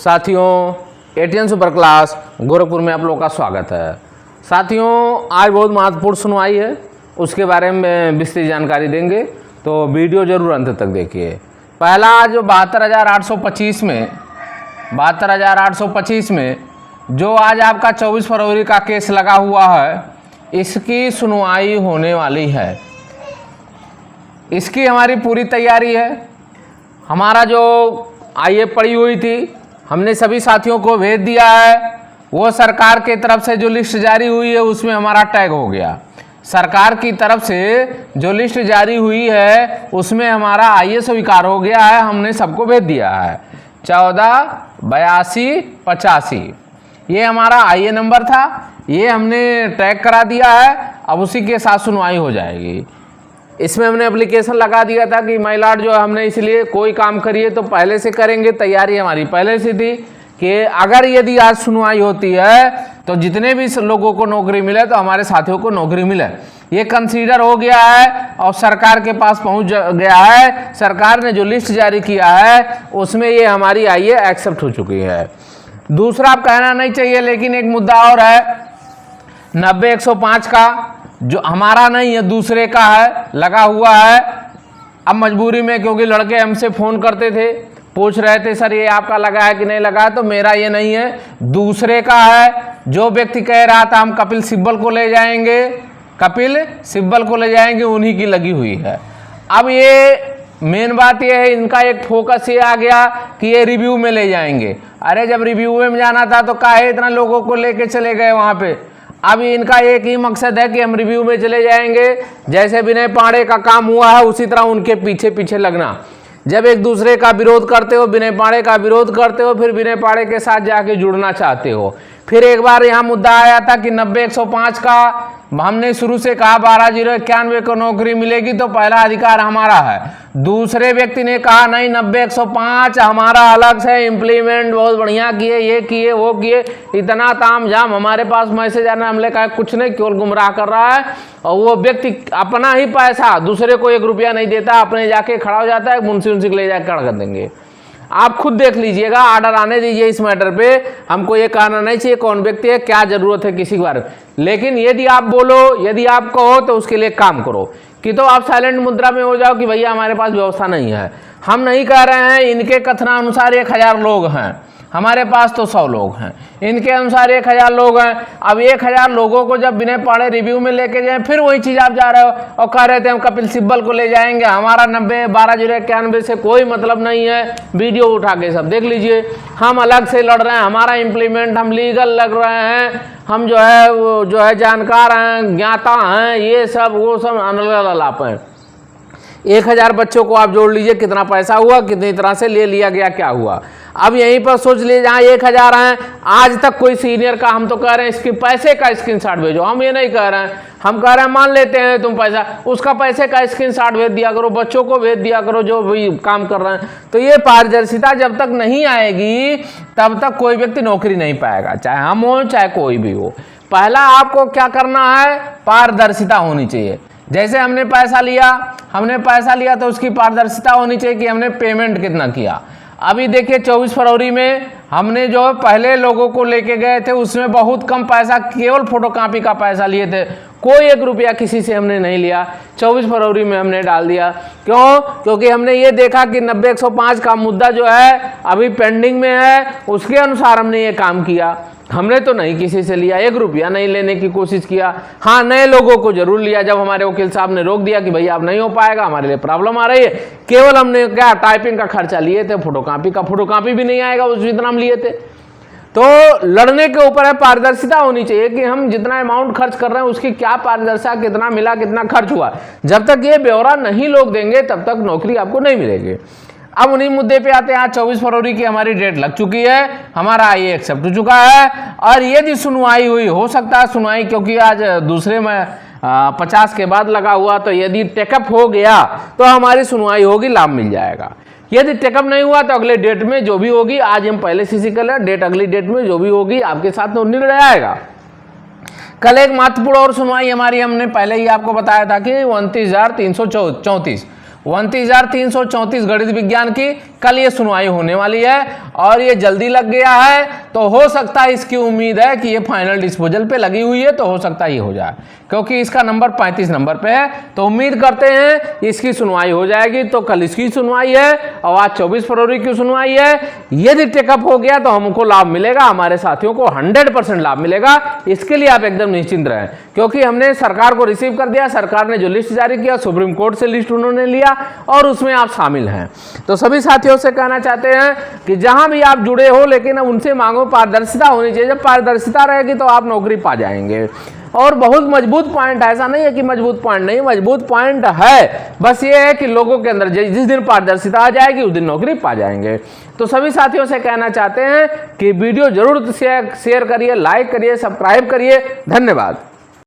साथियों, ATN super class Gorakhpur में आप लोगों का स्वागत है। साथियों, आज बहुत महत्वपूर्ण सुनवाई है, उसके बारे में विस्तृत जानकारी देंगे, तो वीडियो जरूर अंत तक देखिए। पहला जो 72,825 में जो आज आपका 24 फरवरी का केस लगा हुआ है, इसकी सुनवाई होने वाली है। इसकी हमारी पूरी तैयारी है। हमारा जो आईए पड़ी हुई थी, हमने सभी साथियों को भेज दिया है। वो सरकार के तरफ से जो लिस्ट जारी हुई है उसमें हमारा टैग हो गया। सरकार की तरफ से जो लिस्ट जारी हुई है उसमें हमारा आईए स्वीकार हो गया है, हमने सबको भेज दिया है। 148285 ये हमारा आईए नंबर था, ये हमने टैग करा दिया है। अब उसी के साथ सुनवाई हो जाएगी। इसमें हमने एप्लीकेशन लगा दिया था कि माय लॉर्ड जो हमने इसलिए कोई काम करिए तो पहले से करेंगे, तैयारी हमारी पहले से थी कि अगर यदि आज सुनवाई होती है तो जितने भी लोगों को नौकरी मिले तो हमारे साथियों को नौकरी मिले। ये कंसीडर हो गया है और सरकार के पास पहुंच गया है। सरकार ने जो लिस्ट जारी किया है उसमें ये हमारी आईए एक्सेप्ट हो चुकी है। दूसरा आप कहना नहीं चाहिए, लेकिन एक मुद्दा और है 90-105 का, जो हमारा नहीं है दूसरे का है, लगा हुआ है। अब मजबूरी में, क्योंकि लड़के हमसे फ़ोन करते थे, पूछ रहे थे सर ये आपका लगा है कि नहीं लगा है, तो मेरा ये नहीं है, दूसरे का है। जो व्यक्ति कह रहा था हम कपिल सिब्बल को ले जाएंगे, उन्हीं की लगी हुई है। अब ये मेन बात ये है, इनका एक फोकस ये आ गया कि ये रिव्यू में ले जाएंगे। अरे जब रिव्यू में जाना था तो काहे इतना लोगों को लेके चले गए वहाँ पे। अब इनका एक ही मकसद है कि हम रिव्यू में चले जाएंगे। जैसे विनय पांडे का काम हुआ है उसी तरह उनके पीछे पीछे लगना। जब एक दूसरे का विरोध करते हो, विनय पांडे का विरोध करते हो, फिर विनय पांडे के साथ जाके जुड़ना चाहते हो। फिर एक बार यहाँ मुद्दा आया था कि 90-105 का हमने शुरू से कहा 12,091 को नौकरी मिलेगी तो पहला अधिकार हमारा है। दूसरे व्यक्ति ने कहा नहीं, 90-105 हमारा अलग से, इम्प्लीमेंट बहुत बढ़िया किए, ये किए वो किए, इतना ताम झाम। हमारे पास मैसेज आना, हमने कहा कुछ नहीं, केवल गुमराह कर रहा है। और वो व्यक्ति अपना ही पैसा, दूसरे को 1 रुपया नहीं देता, अपने जाके खड़ा हो जाता है, मुंशी उनसे ले जाकर खड़ा कर देंगे। आप खुद देख लीजिएगा, ऑर्डर आने दीजिए इस मैटर पे। हमको ये कहना नहीं चाहिए कौन व्यक्ति है, क्या जरूरत है किसी के बारे में, लेकिन यदि आप बोलो, यदि आप कहो तो उसके लिए काम करो। कि तो आप साइलेंट मुद्रा में हो जाओ कि भैया हमारे पास व्यवस्था नहीं है। हम नहीं कह रहे हैं, इनके कथनानुसार 1,000 लोग हैं, हमारे पास तो 100 लोग हैं। इनके अनुसार 1,000 लोग हैं। अब 1,000 लोगों को जब विनय पांडे रिव्यू में लेके जाए, फिर वही चीज़ आप जा रहे हो और कह रहे थे हम कपिल सिब्बल को ले जाएंगे, हमारा 12,091 से कोई मतलब नहीं है। वीडियो उठा के सब देख लीजिए। हम अलग से लड़ रहे हैं, हमारा इम्प्लीमेंट, हम लीगल लग रहे हैं, हम जो है जानकार हैं, ज्ञाता हैं, ये सब वो सब अनलाप हैं। 1,000 बच्चों को आप जोड़ लीजिए, कितना पैसा हुआ, कितनी तरह से ले लिया गया, क्या हुआ। अब यहीं पर सोच लीजिए, जहाँ 1,000 हैं, आज तक कोई सीनियर का, हम तो कह रहे हैं इसके पैसे का स्क्रीनशॉट भेजो। हम ये नहीं कह रहे हैं, हम कह रहे हैं मान लेते हैं तुम पैसा, उसका पैसे का स्क्रीनशॉट भेज दिया करो, बच्चों को भेज दिया करो जो भी काम कर रहे हैं। तो ये पारदर्शिता जब तक नहीं आएगी तब तक कोई व्यक्ति नौकरी नहीं पाएगा, चाहे हम हो चाहे कोई भी हो। पहला आपको क्या करना है, पारदर्शिता होनी चाहिए। जैसे हमने पैसा लिया तो उसकी पारदर्शिता होनी चाहिए कि हमने पेमेंट कितना किया। अभी देखिए 24 फरवरी में हमने जो पहले लोगों को लेके गए थे उसमें बहुत कम पैसा, केवल फोटोकॉपी का पैसा लिए थे, कोई 1 रुपया किसी से हमने नहीं लिया। 24 फरवरी में हमने डाल दिया। क्यों? क्योंकि हमने ये देखा कि 90-105 का मुद्दा जो है अभी पेंडिंग में है, उसके अनुसार हमने ये काम किया। हमने तो नहीं किसी से लिया, 1 रुपया नहीं लेने की कोशिश किया। हाँ, नए लोगों को जरूर लिया, जब हमारे वकील साहब ने रोक दिया कि भैया अब नहीं हो पाएगा, हमारे लिए प्रॉब्लम आ रही है। केवल हमने क्या टाइपिंग का खर्चा लिए थे, फोटोकॉपी भी नहीं आएगा उस जितना हम लिए थे। तो लड़ने के ऊपर है, पारदर्शिता होनी चाहिए कि हम जितना अमाउंट खर्च कर रहे हैं उसकी क्या पारदर्शिता, कितना मिला, कितना खर्च हुआ। जब तक ये ब्यौरा नहीं लोग देंगे तब तक नौकरी आपको नहीं मिलेगी। अब उन्हीं मुद्दे पे आते हैं। आज 24 फरवरी की हमारी डेट लग चुकी है, हमारा आईए एक्सेप्ट हो चुका है। और यदि सुनवाई हुई, हो सकता है सुनवाई, क्योंकि आज दूसरे में 50 के बाद लगा हुआ, तो यदि टेकअप हो गया तो हमारी सुनवाई होगी, लाभ मिल जाएगा। यदि टेकअप नहीं हुआ तो अगले डेट में जो भी होगी, आज हम पहले सीसी कर लें, डेट अगली डेट में जो भी होगी आपके साथ तो निर्णय आएगा। कल एक महत्वपूर्ण और सुनवाई हमारी, हमने पहले ही आपको बताया था कि 29,334 29,334 गणित विज्ञान की कल ये सुनवाई होने वाली है और ये जल्दी लग गया है, तो हो सकता है, इसकी उम्मीद है कि ये फाइनल डिस्पोजल पे लगी हुई है, तो हो सकता है ये हो जाए, क्योंकि इसका नंबर 35 नंबर पे है। तो उम्मीद करते हैं इसकी सुनवाई हो जाएगी। तो कल इसकी सुनवाई है और आज 24 फरवरी की सुनवाई है। यदि टेकअप हो गया तो हमको लाभ मिलेगा, हमारे साथियों को 100% लाभ मिलेगा। इसके लिए आप एकदम निश्चिंत रहें, क्योंकि हमने सरकार को रिसीव कर दिया, सरकार ने जो लिस्ट जारी किया, सुप्रीम कोर्ट से लिस्ट उन्होंने लिया और उसमें आप शामिल हैं। तो सभी साथियों से कहना चाहते हैं कि जहां भी आप जुड़े हो, लेकिन उनसे मांगो पारदर्शिता होनी चाहिए। जब पारदर्शिता रहेगी तो आप नौकरी पा जाएंगे। और बहुत मजबूत पॉइंट, ऐसा नहीं है कि मजबूत पॉइंट नहीं, मजबूत पॉइंट है, बस ये है कि लोगों के अंदर जिस दिन पारदर्शिता आ जाएगी उस दिन नौकरी पा जाएंगे। तो सभी साथियों से कहना चाहते हैं कि वीडियो जरूर शेयर करिए, लाइक करिए, सब्सक्राइब करिए। धन्यवाद।